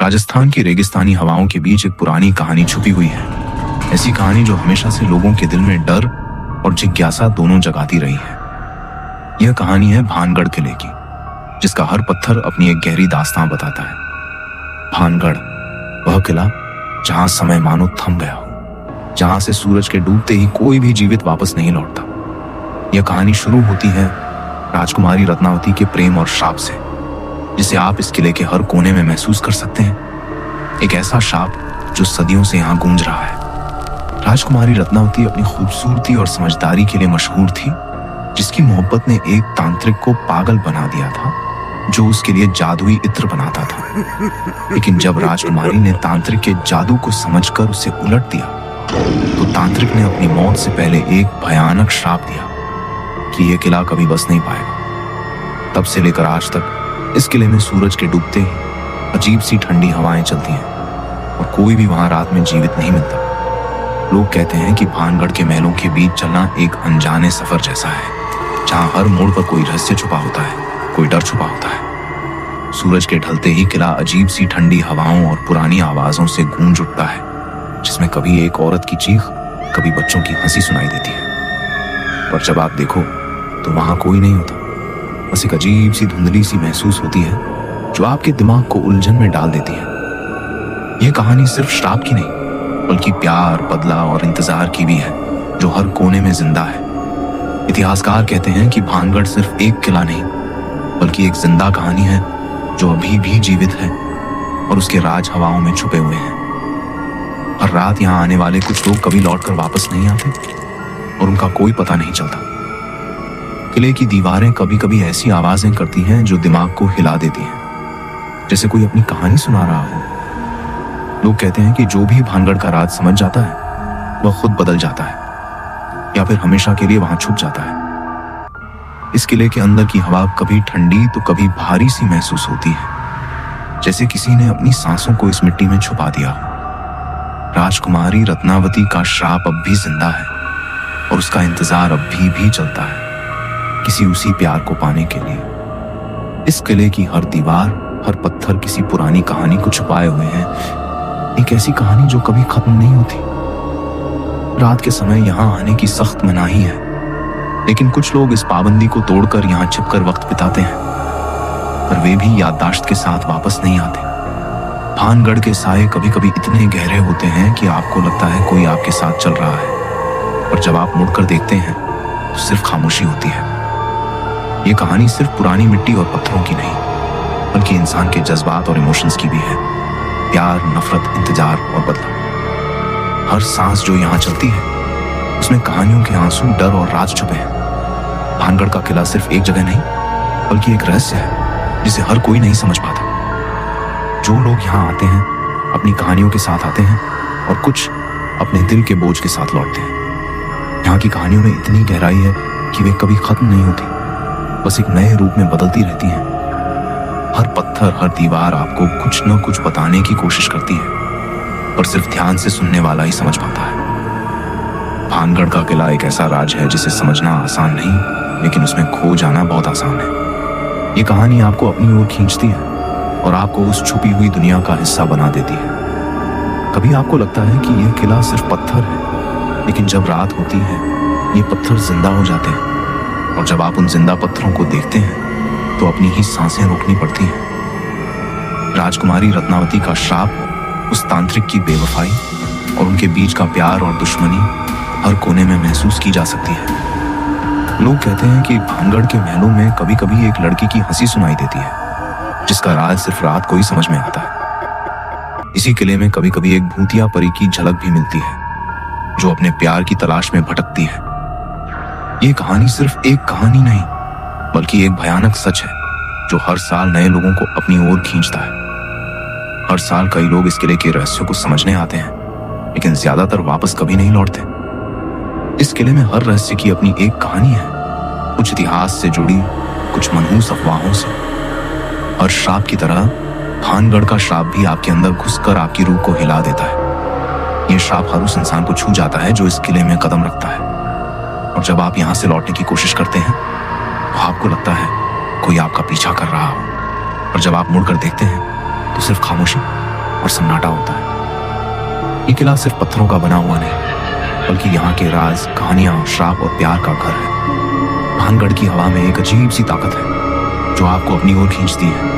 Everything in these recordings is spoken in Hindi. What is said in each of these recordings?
राजस्थान की रेगिस्तानी हवाओं के बीच एक पुरानी कहानी छुपी हुई है। ऐसी कहानी जो हमेशा से लोगों के दिल में डर और जिज्ञासा दोनों जगाती रही है। यह कहानी है भानगढ़ किले की, जिसका हर पत्थर अपनी एक गहरी दास्तां बताता है। भानगढ़, वह किला जहां समय मानो थम गया हो, जहां से सूरज के डूबते ही कोई भी जीवित वापस नहीं लौटता। यह कहानी शुरू होती है राजकुमारी रत्नावती के प्रेम और श्राप से, जिसे आप इस किले के हर कोने में महसूस कर सकते हैं। एक ऐसा श्राप जो सदियों से यहाँ गूंज रहा है। राजकुमारी रत्नावती अपनी खूबसूरती और समझदारी के लिए मशहूर थी, जिसकी मोहब्बत ने एक तांत्रिक को पागल बना दिया था, जो उसके लिए जादुई इत्र बनाता था। लेकिन जब राजकुमारी ने तांत्रिक के जादू को समझकर उसे उलट दिया, तो तांत्रिक ने अपनी मौत से पहले एक भयानक श्राप दिया कि यह किला कभी बस नहीं पाएगा। तब से लेकर आज तक इस किले में सूरज के डूबते ही अजीब सी ठंडी हवाएं चलती हैं और कोई भी वहां रात में जीवित नहीं मिलता। लोग कहते हैं कि भानगढ़ के महलों के बीच चलना एक अनजाने सफर जैसा है, जहां हर मोड़ पर कोई रहस्य छुपा होता है, कोई डर छुपा होता है। सूरज के ढलते ही किला अजीब सी ठंडी हवाओं और पुरानी आवाजों से गूंज उठता है, जिसमें कभी एक औरत की चीख, कभी बच्चों की हंसी सुनाई देती है। पर जब आप देखो तो वहां कोई नहीं होता, बस एक अजीब सी धुंधली सी महसूस होती है, जो आपके दिमाग को उलझन में डाल देती है। यह कहानी सिर्फ श्राप की नहीं, बल्कि प्यार, बदला और इंतजार की भी है, जो हर कोने में जिंदा है। इतिहासकार कहते हैं कि भानगढ़ सिर्फ एक किला नहीं, बल्कि एक जिंदा कहानी है, जो अभी भी जीवित है और उसके राज हवाओं में छुपे हुए हैं। हर रात यहाँ आने वाले कुछ लोग कभी लौटकर वापस नहीं आते और उनका कोई पता नहीं चलता। किले की दीवारें कभी कभी ऐसी आवाजें करती हैं जो दिमाग को हिला देती हैं, जैसे कोई अपनी कहानी सुना रहा हो। लोग कहते हैं कि जो भी भानगढ़ का राज समझ जाता है, वह खुद बदल जाता है या फिर हमेशा के लिए वहां छुप जाता है। इस किले के अंदर की हवा कभी ठंडी तो कभी भारी सी महसूस होती है, जैसे किसी ने अपनी सांसों को इस मिट्टी में छुपा दिया हो। राजकुमारी रत्नावती का श्राप अब भी जिंदा है और उसका इंतजार अब भी चलता है, किसी उसी प्यार को पाने के लिए। इस किले की हर दीवार, हर पत्थर किसी पुरानी कहानी को छुपाए हुए है, एक ऐसी कहानी जो कभी खत्म नहीं होती। रात के समय यहाँ आने की सख्त मनाही है, लेकिन कुछ लोग इस पाबंदी को तोड़कर यहाँ छिपकर वक्त बिताते हैं, पर वे भी याददाश्त के साथ वापस नहीं आते। भानगढ़ के साए कभी कभी इतने गहरे होते हैं कि आपको लगता है कोई आपके साथ चल रहा है, पर जब आप मुड़कर देखते हैं तो सिर्फ खामोशी होती है। ये कहानी सिर्फ पुरानी मिट्टी और पत्थरों की नहीं, बल्कि इंसान के जज्बात और इमोशंस की भी है। प्यार, नफरत, इंतजार और बदला। हर सांस जो यहाँ चलती है, उसमें कहानियों के आंसू, डर और राज छुपे हैं। भानगढ़ का किला सिर्फ एक जगह नहीं, बल्कि एक रहस्य है जिसे हर कोई नहीं समझ पाता। जो लोग यहाँ आते हैं, अपनी कहानियों के साथ आते हैं और कुछ अपने दिल के बोझ के साथ लौटते हैं। यहाँ की कहानियों में इतनी गहराई है कि वे कभी खत्म नहीं होती, बस एक नए रूप में बदलती रहती हैं। हर पत्थर, हर दीवार आपको कुछ न कुछ बताने की कोशिश करती है, पर सिर्फ ध्यान से सुनने वाला ही समझ पाता है। भानगढ़ का किला एक ऐसा राज है जिसे समझना आसान नहीं, लेकिन उसमें खो जाना बहुत आसान है। ये कहानी आपको अपनी ओर खींचती है और आपको उस छुपी हुई दुनिया का हिस्सा बना देती है। कभी आपको लगता है कि यह किला सिर्फ पत्थर है, लेकिन जब रात होती है, ये पत्थर जिंदा हो जाते हैं और जब आप उन जिंदा पत्थरों को देखते हैं तो अपनी ही सांसें रोकनी पड़ती हैं। राजकुमारी रत्नावती का श्राप, उस तांत्रिक की बेवफाई और उनके बीच का प्यार और दुश्मनी हर कोने में महसूस की जा सकती है। लोग कहते हैं कि भानगढ़ के महलों में कभी कभी एक लड़की की हंसी सुनाई देती है, जिसका राज सिर्फ रात को ही समझ में आता है। इसी किले में कभी कभी एक भूतिया परी की झलक भी मिलती है, जो अपने प्यार की तलाश में भटकती है। ये कहानी सिर्फ एक कहानी नहीं, बल्कि एक भयानक सच है, जो हर साल नए लोगों को अपनी ओर खींचता है। हर साल कई लोग इस किले के रहस्यों को समझने आते हैं, लेकिन ज्यादातर वापस कभी नहीं लौटते। इस किले में हर रहस्य की अपनी एक कहानी है, कुछ इतिहास से जुड़ी, कुछ मनहूस अफवाहों से। हर श्राप की तरह भानगढ़ का श्राप भी आपके अंदर घुसकर आपकी रूह को हिला देता है। यह श्राप हर उस इंसान को छू जाता है जो इस किले में कदम रखता है, और जब आप यहाँ से लौटने की कोशिश करते हैं तो आपको लगता है कोई आपका पीछा कर रहा हो, और जब आप मुड़कर देखते हैं तो सिर्फ खामोशी और सन्नाटा होता है। ये किला सिर्फ पत्थरों का बना हुआ नहीं, बल्कि यहाँ के राज, कहानियां, श्राप और प्यार का घर है। भानगढ़ की हवा में एक अजीब सी ताकत है जो आपको अपनी ओर खींचती है।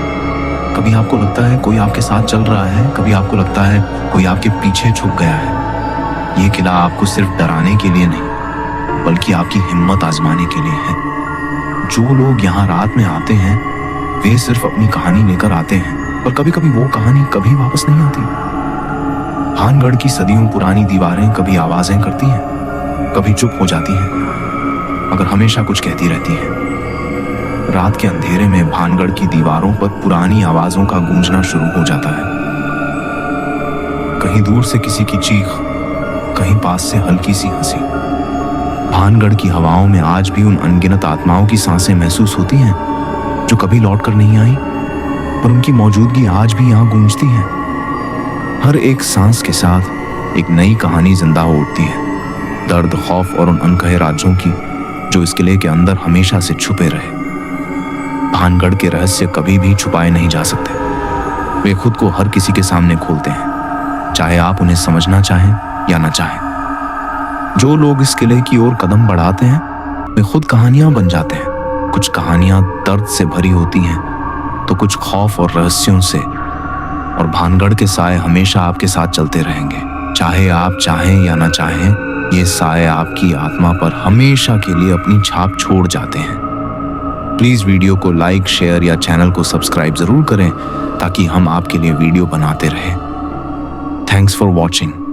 कभी आपको लगता है कोई आपके साथ चल रहा है, कभी आपको लगता है कोई आपके पीछे छुप गया है। ये किला आपको सिर्फ डराने के लिए नहीं, बल्कि आपकी हिम्मत आजमाने के लिए है। जो लोग यहाँ रात में आते हैं वे सिर्फ अपनी कहानी लेकर आते हैं, पर कभी कभी वो कहानी कभी वापस नहीं आती। भानगढ़ की सदियों पुरानी दीवारें कभी आवाजें करती हैं, कभी चुप हो जाती हैं, मगर हमेशा कुछ कहती रहती हैं। रात के अंधेरे में भानगढ़ की दीवारों पर पुरानी आवाजों का गूंजना शुरू हो जाता है। कहीं दूर से किसी की चीख, कहीं पास से हल्की सी हंसी। भानगढ़ की हवाओं में आज भी उन अनगिनत आत्माओं की सांसें महसूस होती हैं जो कभी लौट कर नहीं आई, पर उनकी मौजूदगी आज भी यहाँ गूंजती है। हर एक सांस के साथ एक नई कहानी जिंदा हो उठती है, दर्द, खौफ और उन अनकहे राज्यों की जो इस किले के अंदर हमेशा से छुपे रहे। भानगढ़ के रहस्य कभी भी छुपाए नहीं जा सकते, वे खुद को हर किसी के सामने खोलते हैं, चाहे आप उन्हें समझना चाहें या ना चाहें। जो लोग इस किले की ओर कदम बढ़ाते हैं वे खुद कहानियां बन जाते हैं। कुछ कहानियां दर्द से भरी होती हैं तो कुछ खौफ और रहस्यों से, और भानगढ़ के साए हमेशा आपके साथ चलते रहेंगे, चाहे आप चाहें या ना चाहें। ये साए आपकी आत्मा पर हमेशा के लिए अपनी छाप छोड़ जाते हैं। प्लीज वीडियो को लाइक, शेयर या चैनल को सब्सक्राइब जरूर करें ताकि हम आपके लिए वीडियो बनाते रहें। Thanks for watching.